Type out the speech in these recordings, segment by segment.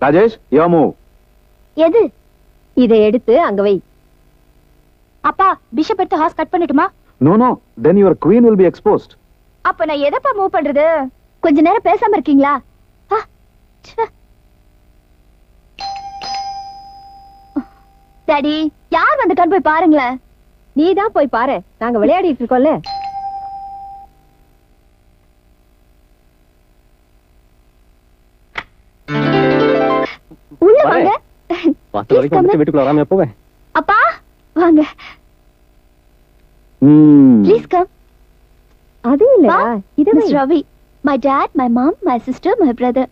ராஜேஷ் யோ move. எது? இதை எடுத்து அங்க வை. அப்பா பிஷப் எடுத்து ஹாஸ் கட் பண்ணட்டுமா? No no, then your queen will be exposed. அப்ப நான் எதப்பா மூவ் பண்றது? கொஞ்ச நேரம் பேசாம இருக்கீங்களா? டாடி யார் வந்துட்டான்னு போய் பாருங்களேன். நீதான் போய் பாரு, நாங்க விளையாடிட்டு இருக்கோம்ல. உள்ள வாங்க. வீட்டுக்குள்ள வராம போவேன். அப்பா வாங்க. Please come. அது இல்ல, இது Miss Ravi. My dad, my mom, my sister, my brother.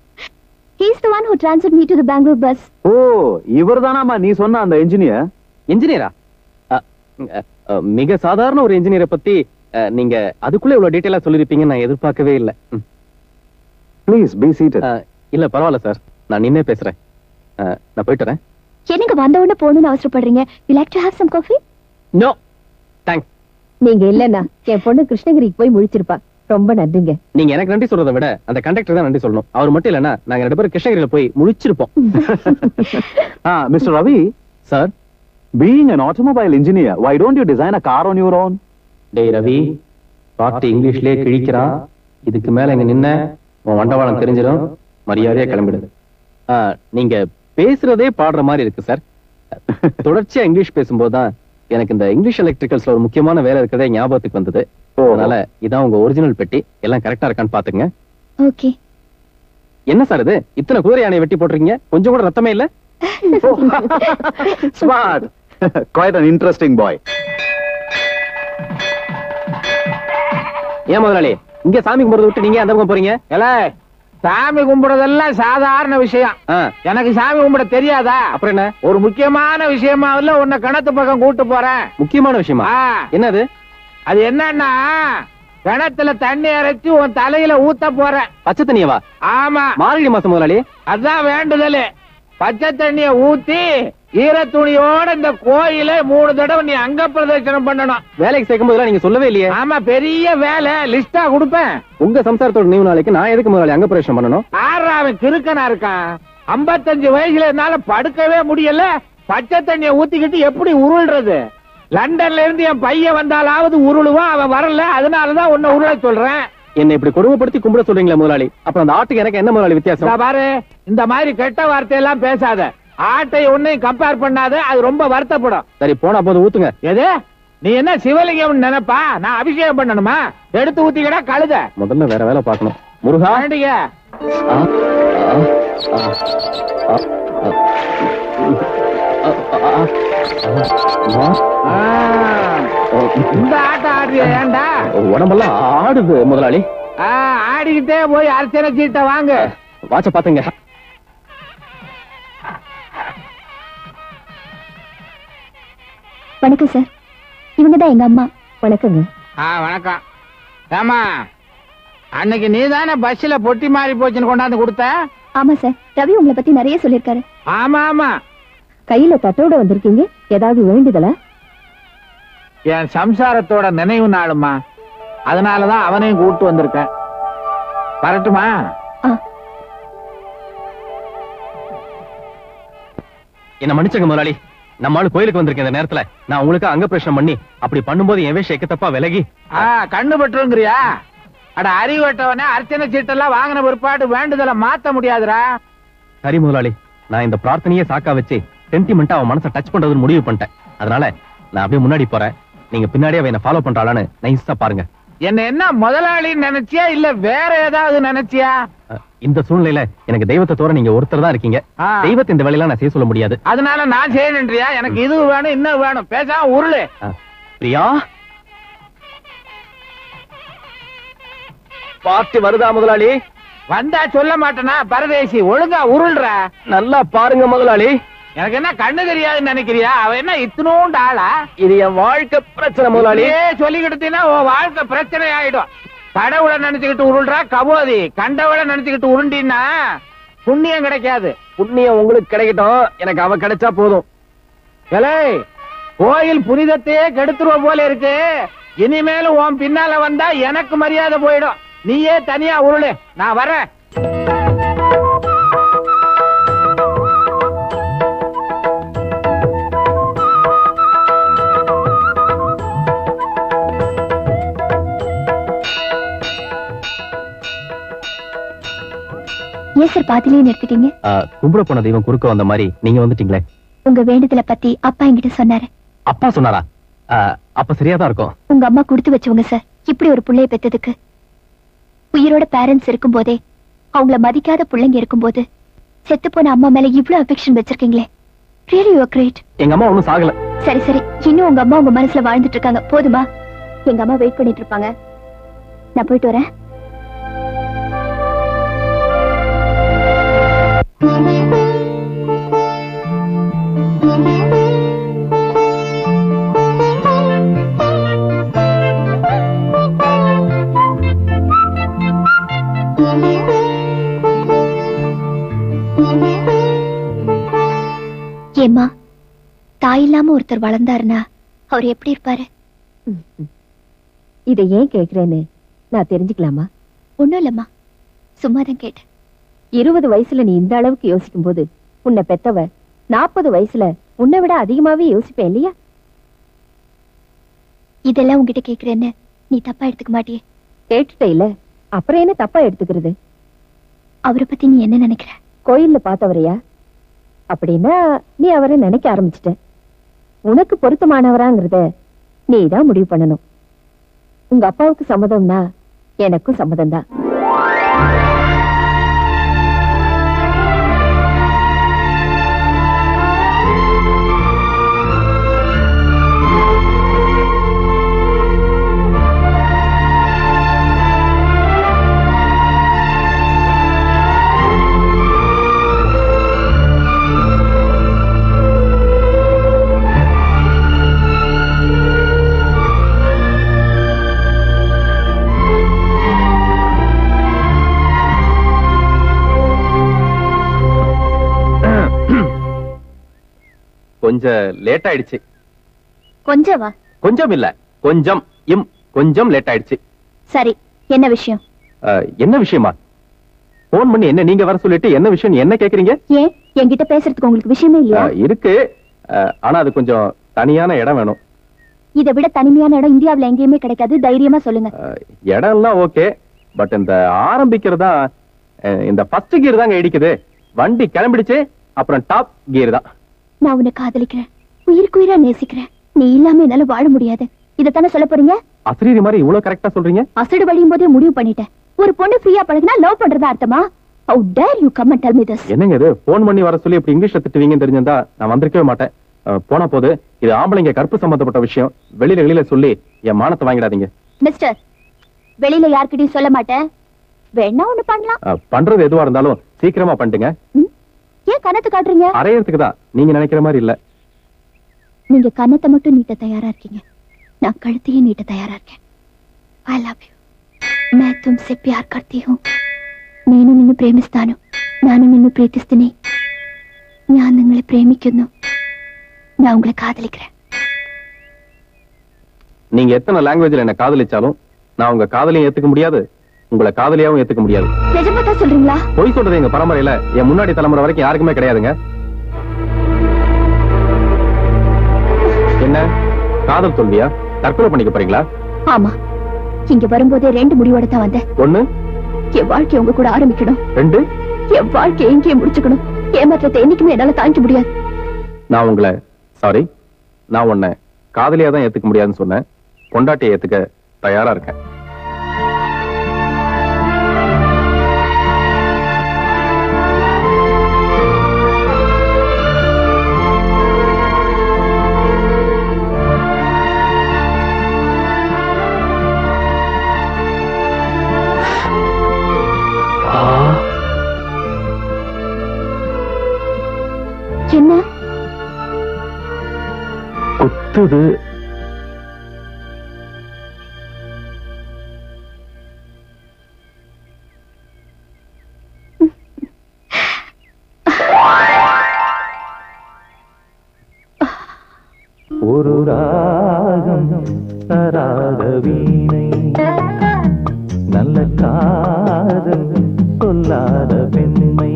He's the one who transferred me to the Bangalore bus. ஓ, இவர்தானாமா நீ சொன்ன அந்த இன்ஜினியர்? இன்ஜினியரா? மிக சாதாரண ஒரு இன்ஜினியரை பத்தி நீங்க அதுக்குள்ள இவ்வளவு டீடைலா சொல்லிருப்பீங்கன்னு நான் எதிர்பார்க்கவே இல்ல. Please be seated. இல்ல பரவாயில்ல சார், நான் நின்னே பேசுறேன். நான் போயிட்டு வரேன். என்னங்க வந்த உடனே போகணும்னு அவசரப்படுறீங்க? You like to have some coffee? No, thanks. நீங்க இல்லன்னா என் பொண்ணு கிருஷ்ணகிரிக்கு போய் முழிச்சிருப்பா. ரொம்ப நன்றிங்க. நீங்க எனக்கு நன்றி சொல்றதை விட அந்த கண்டக்டர் தான் நன்றி சொல்லணும். அவர் மட்டும் இல்லன்னா நாங்க 2 பேரும் கிருஷ்ணகிரியில போய் முழிச்சிருப்போம். Mister Ravi sir, being an automobile engineer, why don't you design a car on your own? டேய் ரவி, பாட்டு இங்கிலீஷ்லயே கிழிக்கிறான். இதுக்கு மேல இங்க நின்ன உன் வண்டவாளம் தெரிஞ்சிடும். மரியாதையா கிளம்பிடுது. நீங்க பேசுறதே பாடுற மாதிரி இருக்கு சார். தொடர்ச்சியா இங்கிலீஷ் பேசும்போதுதான் எனக்கு இந்த இங்கிலீஷ் எலக்ட்ரிக்கல்ஸ்ல ஒரு முக்கியமான வேலை இருக்கிறதே ஞாபகத்துக்கு வந்தது. அதனால இதான் உங்க ஒரிஜினல் பெட்டி. எல்லாம் கரெக்டா இருக்கான்னு பாத்துங்க. ஓகே. என்ன சார் இது, இத்தனை குதிரை யானையை வெட்டி போட்டுறீங்க, கொஞ்சம் கூட ரத்தமே இல்ல? Smart. Quite an interesting boy. ஏன் முதலாளி இங்க சாமி கும்பிடுறத விட்டு நீங்க அந்த பக்கம் போறீங்க? சாமி கும்பிடுறதெல்லாம் சாதாரண விஷயம். எனக்கு சாமி கும்பிட தெரியாதா? அப்புறம் என்ன? ஒரு முக்கியமான விஷயமா உன்னை கிணத்து பக்கம் கூட்டு போறேன். முக்கியமான விஷயமா? என்னது? அது என்னன்னா, கிணத்துல தண்ணி இறைச்சி உன் தலையில ஊத்த போறேன். பச்சை தண்ணியவா? ஆமா, மார்கழி மாசம் முதலாளி. அதான் வேண்டுதல். பச்சை தண்ணிய ஊத்தி ஈர துணியோட இந்த கோயில 3 தடவை நீ அங்க பிரதட்சணம் பண்ணணும். வேலைக்கு சேர்க்கும் போது நீங்க சொல்லவே இல்லையே. ஆமா, பெரிய வேலை, லிஸ்டா கொடுப்பேன். உங்க சம்சாரத்தோட நினைவு நாளைக்கு நான் எதுக்கு முதலாளி அங்க பிரதட்சணம் பண்ணணும்? அவன் கிறுக்கனா இருக்கான். 55 வயசுல என்னால படுக்கவே முடியல. பச்சை தண்ணிய ஊத்திக்கிட்டு எப்படி உருள்றது? லண்டன்ல இருந்து என் பையன் வந்தாலாவது உருளுவான், அவன் வரல. அதனாலதான் உன்னை உருள சொல்றேன். என்ன இப்படி கொடுமைப்படுத்தி கும்பிட சொல்றீங்களா முதலாளி? அப்புறம் அந்த ஆட்டுக்கு எனக்கு என்ன முதலாளி வித்தியாசம்? பாரு, இந்த மாதிரி கெட்ட வார்த்தையெல்லாம் பேசாத. ஆட்டை ஒன்னையும் கம்பேர் பண்ணாத, அது ரொம்ப வருத்தப்படும். சரி, போனா போது ஊத்துங்க. எது? நீ என்ன சிவலிங்கம் நினைப்பா? நான் அபிஷேகம் பண்ணணுமா? எடுத்து ஊத்திக்கடா கழுத. முதல்ல வேற வேலை பார்க்கணும். முருகா, இந்த ஆட்டம் ஆடுறியா? ஏண்டா உடம்பெல்லாம் ஆடுது முதலாளி. ஆடிக்கிட்டே போய் அர்ச்சனை சீட்டை வாங்க. வாட்ச பாத்துங்க. வணக்கம் சார், இவங்கதான் எங்க அம்மா. வணக்கங்க. வணக்கம். ஏமா, அன்னைக்கு நீதானே பஸ்ல பொட்டி மாறி போச்சுன்னு கொண்டாந்து கொடுத்த? ஆமா சார், ரவி உங்களை பத்தி நிறைய சொல்லிருக்காரு. ஆமா ஆமா. கையில தட்டோட வந்திருக்கீங்க, ஏதாவது வேண்டுதலா? என் சம்சாரத்தோட நினைவு நாளுமா, அதனாலதான் அவனையும் கூட்டு வந்திருக்கேன். வரட்டுமா? என்ன மன்னிச்சுங்க முதலாளி, நம்மால கோயிலுக்கு வந்திருக்கேன். இந்த நேரத்துல நான் உங்களுக்கு அங்க பிரச்சனை பண்ணி அப்படி பண்ணும்போது என் வேஷம் எக்கத்தப்பா விலகி கண்ணு பட்டுங்கிறியா? அட அறிவட்டவனே, அர்ச்சனை சீட்டெல்லாம் வாங்கின பிற்பாடு வேண்டுதலை மாத்த முடியாதுரா. சரி முதலாளி, நான் இந்த பிரார்த்தனையே சாக்கா வச்சு சென்டிமெண்டா அவன் மனசை டச் பண்றதுன்னு முடிவு பண்ணிட்டேன். அதனால நான் அப்படியே முன்னாடி போறேன், நீங்க பின்னாடியே அவன் ஃபாலோ பண்றாளான்னு நைஸா பாருங்க. என்ன முதலாளின்னு நினைச்சியா இல்ல வேற ஏதாவது நினைச்சியா? இந்த சூழ்நிலையில எனக்கு தெய்வத்தை தவிர நீங்க ஒருத்தர் தான் இருக்கீங்க. தெய்வத்தை இந்த வேலையெல்லாம் நான் செய்ய சொல்ல முடியாது. அதனால நான் செய்யணுன்றியா? எனக்கு இது வேணும், இன்னும் வேணும், பேசாம உருளு. பிரியா, பாட்டு வருதா முதலாளி? வந்தா சொல்ல மாட்டேனா பரதேசி, ஒழுங்கா உருள்ற. நல்லா பாருங்க முதலாளி. எனக்கு என்ன கண்ணு தெரியாதுன்னு நினைக்கிறியா? அவ என்ன இத்தனோண்டு ஆளா? இது என் வாழ்க்கை பிரச்சனை முதலாளி. சொல்லிக்கிட்டீங்கன்னா உன் வாழ்க்கை பிரச்சனை ஆயிடும். கடவுளை நினைச்சுக்கிட்டு உருள்றா கபோதி. கண்டவளை நினைச்சுக்கிட்டு உருண்டின்னா புண்ணியம் கிடைக்காது. புண்ணியம் உங்களுக்கு கிடைக்கட்டும், எனக்கு அவ கிடைச்சா போதும். கோயில் புனிதத்தையே கெடுத்துருவ போல இருக்கு. இனிமேலும் உன் பின்னால வந்தா எனக்கு மரியாதை போயிடும். நீயே தனியா உருளு, நான் வரேன். ஏன் சார் பாதிலேயே நிறுத்திட்டீங்க? கும்பிட போன தெய்வம் குறுக்க வந்த மாதிரி நீங்க வந்துட்டீங்களே. உங்க வேண்டுதலை பத்தி அப்பா என்கிட்ட சொன்னாரு. அப்பா சொன்னாரா? அப்ப சரியாதான் இருக்கும். உங்க அம்மா கொடுத்து வச்சவங்க சார். இப்படி ஒரு புள்ளைய பெத்ததுக்கு உயிரோட பேரண்ட்ஸ் இருக்கும் போதே அவங்கள மதிக்காத பிள்ளைங்க இருக்கும் போது செத்து போன அம்மா மேல இவ்வளவு அஃபெக்ஷன் வச்சிருக்கீங்களே. Really you are great. எங்க அம்மா ஒண்ணும் சாகல. சரி சரி, இன்னும் உங்க அம்மா உங்க மனசுல வாழ்ந்துட்டு இருக்காங்க. போதுமா? எங்க அம்மா வெயிட் பண்ணிட்டு இருப்பாங்க. நான் போயிட்டு வரேன். ஏம்மா, தாய் இல்லாம ஒருத்தர் வளர்ந்தாருன்னா அவர் எப்படி இருப்பாரு? இதை ஏன் கேக்குறேன்னு நான் தெரிஞ்சுக்கலாமா? ஒண்ணும் இல்லம்மா, சும்மாதான் கேட்டேன். 20 வயசுல நீ இந்த அளவுக்கு யோசிக்கும் போது உன்னை பெத்தவ 40 வயசுல உன்னை விட அதிகமாவே யோசிப்பேன் இல்லையா? இதெல்லாம் உங்ககிட்ட கேக்குறேன்னு நீ தப்பா எடுத்துக்க மாட்டியே? கேட்டுட்டே இல்ல, அப்புறம் என்ன தப்பா எடுத்துக்கிறது? அவரை பத்தி நீ என்ன நினைக்கிற? கோயில்ல பார்த்தவரையா? அப்படின்னா நீ அவரை நினைக்க ஆரம்பிச்சிட்ட. உனக்கு பொருத்தமானவராங்கிறத நீ தான் முடிவு பண்ணணும். உங்க அப்பாவுக்கு சம்மதம்னா எனக்கும் சம்மதம் தான். கொஞ்சம் லேட் ஆயிடுச்சு. கொஞ்சவா? கொஞ்சம் இல்ல, கொஞ்சம் கொஞ்சம் லேட் ஆயிடுச்சு. சரி, என்ன விஷயம்? என்ன விஷயமா? போன் பண்ணி என்ன நீங்க வர சொல்லிட்டு என்ன விஷயம் என்ன கேக்குறீங்க? ஏன் என்கிட்ட பேசுறதுக்கு உங்களுக்கு விஷயமே இல்லையா? இருக்கு, ஆனா அது கொஞ்சம் தனியான இடம் வேணும். இதை விட தனிமையான இடம் இந்தியாவுல எங்கேயுமே கிடைக்காது. தைரியமா சொல்லுங்க. இடம் எல்லாம் ஓகே, பட் இந்த ஆரம்பிக்கிறதா இந்த ஃபர்ஸ்ட் கியர் தாங்க இடிக்குது. வண்டி கிளம்பிடுச்சு, அப்புறம் டாப் கியர் தான். நான் உன்னை காதலிக்கிறேன், உயிருக்குயிரா நேசிக்கிறேன். நீ இல்லாம என்னால வாழ முடியாது. இதத்தானே சொல்ல போறீங்க? அசரீரி மாதிரி இவ்வளவு கரெக்டா சொல்றீங்க. அசடு வழியும் போதே முடிவு பண்ணிட்டேன். ஒரு பொண்ணு ஃப்ரீயா பழகுனா லவ் பண்றதா அர்த்தமா? How dare you come and tell me this? என்னங்க இது? போன் பண்ணி வர சொல்லி இப்படி இங்கிலீஷ்ல திட்டுவீங்கன்னு தெரிஞ்சிருந்தா நான் வந்திருக்கவே மாட்டேன். போன போது இது ஆம்பளைங்க கற்பு சம்பந்தப்பட்ட விஷயம். வெளியில சொல்லி என் மானத்தை வாங்கிடாதீங்க. மிஸ்டர், வெளியில யார்கிட்டயும் சொல்ல மாட்டேன். வேணா ஒண்ணு பண்ணலாம். பண்றது எதுவா இருந்தாலும் சீக்கிரமா பண்ணிட்டுங்க. ஏன் கணத்து காட்டுறீங்க? அரையறதுக்கு தான். நீங்க நினைக்கிற மாதிரி இல்ல. நீங்க கண்ணத்தை மட்டும் நீட்ட தயாரா இருக்கீங்க, நான் கழுத்தையே நீட்ட தயாரா இருக்கேன். I love you. मैं तुमसे प्यार करती हूँ. నేను నిన్ను ప్రేమిస్తాను, ನಾನು నిన్ను ప్రీతిస్తుని. ഞാൻ നിങ്ങളെ പ്രേമിക്കുന്നു, நான் உங்களை காதலிக்கிறேன். நீங்க எத்தனை லாங்குவேஜ்ல என்ன காதலிச்சாலும் நான் உங்க காதலையும் ஏத்துக்க முடியாது, உங்களை காதலியாவும் ஏத்துக்க முடியாது. நிஜமா தான் சொல்றீங்களா? பொய் சொல்றது எங்க பரம்பரையில என் முன்னாடி தலைமுறை வரைக்கும் யாருக்குமே கிடையாதுங்க. என்ன காதல் தோல்வியா? தற்கொலை பண்ணிக்க போறீங்களா? ஆமா, இங்க வரும்போதே 2 முடிவோட தான் வந்தேன். ஒண்ணு, என் வாழ்க்கை உங்க கூட ஆரம்பிக்கணும். 2, என் வாழ்க்கை எங்கேயே முடிச்சுக்கணும். ஏமாற்றத்தை என்னைக்குமே என்னால தாங்கிக்க முடியாது. நான் உங்களை நான் உன்னை காதலியா தான் ஏத்துக்க முடியாதுன்னு சொன்னேன். பொண்டாட்டியை ஏத்துக்க தயாரா இருக்கேன். என்ன குத்துது? ஒரு ராகம் தராத வீணை, நல்ல காதல் சொல்லாத பெண்மை,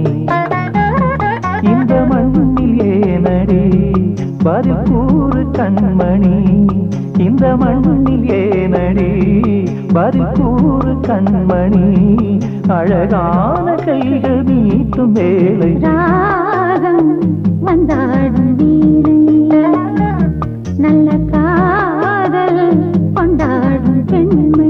இந்த மண்ணில் ஏனடி பதில் கூறு கண்மணி, இந்த மண்ணில் ஏனடி பதில் கூறு கண்மணி, அழகான கைகள் நீட்டும் வேளை ராகம் வந்தாடும் வீணை நல்ல காதல் கொண்டாடும் பெண்மை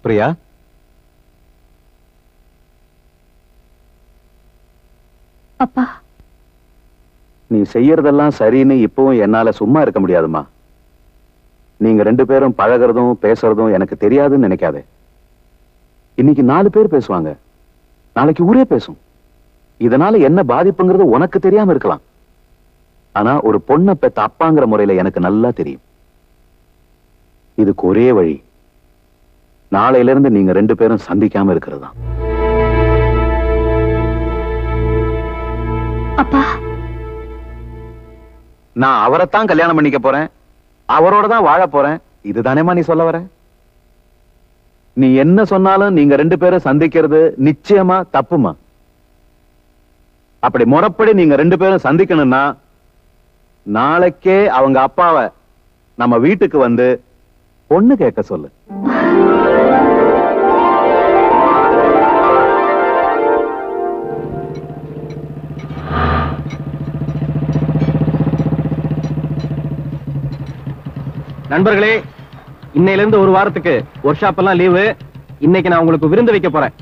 பிரியா, அப்பா, நீ செய்யறதெல்லாம் சரின்னு இப்பவும் என்னால சும்மா இருக்க முடியாதுமா. நீங்க ரெண்டு பேரும் பழகிறதும் பேசுறதும் எனக்கு தெரியாதுன்னு நினைக்காதே. இன்னைக்கு 4 பேர் பேசுவாங்க, நாளைக்கு ஊரே பேசும். இதனால என்ன பாதிப்புங்கிறது உனக்கு தெரியாம இருக்கலாம். ஆனா ஒரு பொண்ணை பெத்த அப்பாங்கிற முறையில எனக்கு நல்லா தெரியும். இதுக்கு ஒரே வழி, நாளையில இருந்து நீங்க 2 பேரும் சந்திக்காம இருக்கிறது தான். அப்பா, நான் அவரைத்தான் கல்யாணம் பண்ணிக்க போறேன், அவரோட தான் வாழ போறேன். இதுதானேமா நீ சொல்ல வர? நீ என்ன சொன்னாலும் நீங்க 2 பேரும் சந்திக்கிறது நிச்சயமா தப்புமா. அப்படி முறைப்படி நீங்க 2 பேரும் சந்திக்கணும்னா நாளைக்கே அவங்க அப்பாவை நம்ம வீட்டுக்கு வந்து பொண்ணு கேட்க சொல்லு. நண்பர்களே, இன்னையில இருந்து ஒரு வாரத்துக்கு ஒர்க் ஷாப் எல்லாம் லீவு. இன்னைக்கு நான் உங்களுக்கு விருந்து வைக்க போறேன்.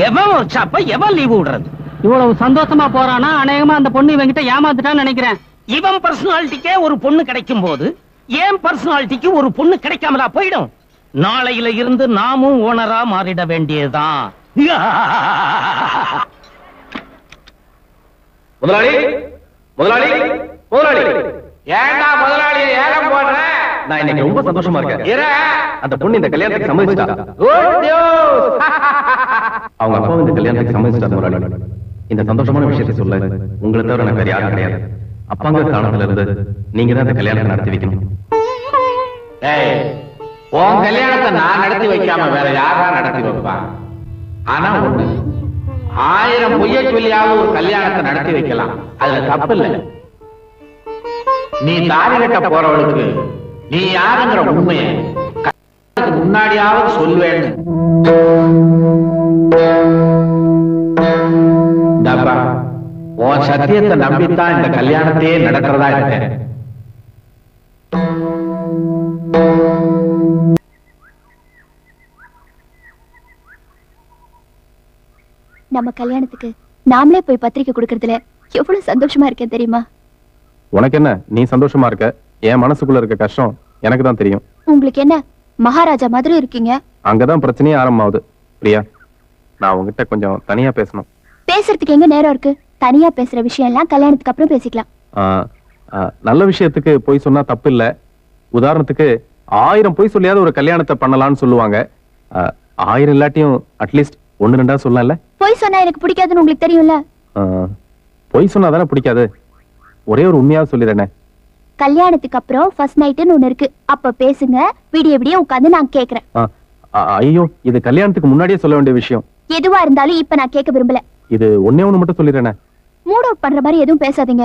எவன் ஒர்க் ஷாப்ப எவன் லீவு விடுறது? இவ்வளவு சந்தோஷமா போறானா, அநேகமா அந்த பொண்ணு இவங்கிட்ட ஏமாத்துட்டான்னு நினைக்கிறேன். இவன் பர்சனாலிட்டிக்கே ஒரு பொண்ணு கிடைக்கும் போது ஏன் பர்சனாலிட்டிக்கு ஒரு பொண்ணு கிடைக்காமலா போயிடும்? நாளையில இருந்து நாமும் ஓனரா மாறிட வேண்டியதுதான். முதலாளி, முதலாளி, முதலாளி. ஏண்டா முதலாளி ஏலம் போடுற? நான் இன்னைக்கு ரொம்ப சந்தோஷமா இருக்கேன். அந்த பொண்ணு இந்த கல்யாணத்துக்கு சம்மதிச்சிட்டா. அவங்க அப்பா இந்த கல்யாணத்துக்கு சம்மதிச்சிட்டாரு முதலாளி. இந்த சந்தோஷமான விஷயத்தை சொல்ல உங்களை தவிர எனக்கு வேற யாரும் கிடையாது. அப்பாங்க காலத்துல இருந்து நீங்க தான் இந்த கல்யாணத்தை நடத்தி வைக்கணும். உன் கல்யாணத்தை நான் நடத்தி வைக்காம வேற யாரா நடத்தி வைப்பான்? ஆனா ஒண்ணு, 1000 பொய்ய சொல்லியாவது ஒரு கல்யாணத்தை நடத்தி வைக்கலாம், அதுல தப்பு இல்ல. நீ தாலி கட்ட போறவளுக்கு நீ யாருங்கிற உண்மையை கல்யாணத்துக்கு முன்னாடியாவது சொல்வேன்னு. உன் சத்தியத்தை நம்பித்தான் இந்த கல்யாணத்தையே நடக்கிறதா இருக்கேன். நம்ம கல்யாணத்துக்கு நாமளே போய் பத்திரிக்கை கொடுக்கறதுல எவ்வளவு சந்தோஷமா இருக்கேன் தெரியுமா? உனக்கு என்ன, நீ சந்தோஷமா இருக்க. என் மனசுக்குள்ள இருக்க கஷ்டம் எனக்கு தான் தெரியும். உங்களுக்கு என்ன, மகாராஜா மாதிரி இருக்கீங்க. அங்கதான் பிரச்சனையே ஆரம்பமாகுது. பிரியா, நான் உங்ககிட்ட கொஞ்சம் தனியா பேசணும். பேசுறதுக்கு எங்க நேரம் இருக்கு? தனியா பேசுற விஷயம் எல்லாம் கல்யாணத்துக்கு அப்புறம் பேசிக்கலாம். நல்ல விஷயத்துக்கு போய் சொன்னா தப்பு இல்ல. உதாரணத்துக்கு 1000 பொய் சொல்லியாவது ஒரு கல்யாணத்தை பண்ணலாம்னு சொல்லுவாங்க. 1000 இல்லாட்டியும் அட்லீஸ்ட் 1-2 சொல்லலாம்ல. பொய் சொன்னா எனக்கு பிடிக்காதுன்னு உங்களுக்கு தெரியும்ல. பொய் சொன்னாதானே பிடிக்காது. ஒரே ஒரு உண்மையாவது சொல்லிடுறேன். கல்யாணத்துக்கு அப்புறம் ஃபர்ஸ்ட் நைட்னு ஒண்ணு இருக்கு, அப்ப பேசுங்க. விடிய விடிய உட்கார்ந்து நான் கேக்குறேன். ஐயோ, இது கல்யாணத்துக்கு முன்னாடியே சொல்ல வேண்டிய விஷயம். எதுவா இருந்தாலும் இப்ப நான் கேட்க விரும்பல. இது ஒண்ணே ஒண்ணு மட்டும் சொல்லிடுறேன். மூட் அவுட் பண்ற மாதிரி எதுவும் பேசாதீங்க.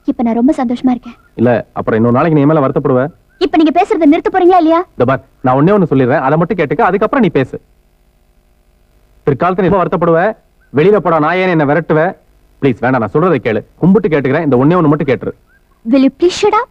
இப்ப நான் ரொம்ப சந்தோஷமா இருக்கேன். இல்ல, அப்புறம் இன்னொரு நாளைக்கு நீ மேல வருத்தப்படுவ. இப்ப நீங்க பேசுறதை நிறுத்த போறீங்களா இல்லையா? இந்த பார், நான் ஒண்ணே ஒண்ணு சொல்லிடுறேன், அதை மட்டும் கேட்டுக்க. அதுக்கப்புறம் நீ பேசு. பிற்காலத்துல நீ வருத்தப்படுவ, வெளியில போடா நான் ஏன் என்ன விரட்டுவ. ப்ளீஸ் வேண்டாம், நான் சொல்றதை கேளு. கும்பிட்டு கேட்டுக்கிறேன், இந்த ஒண்ணே ஒண்ணு மட்டும் கேட்டுரு. Will you please shut up?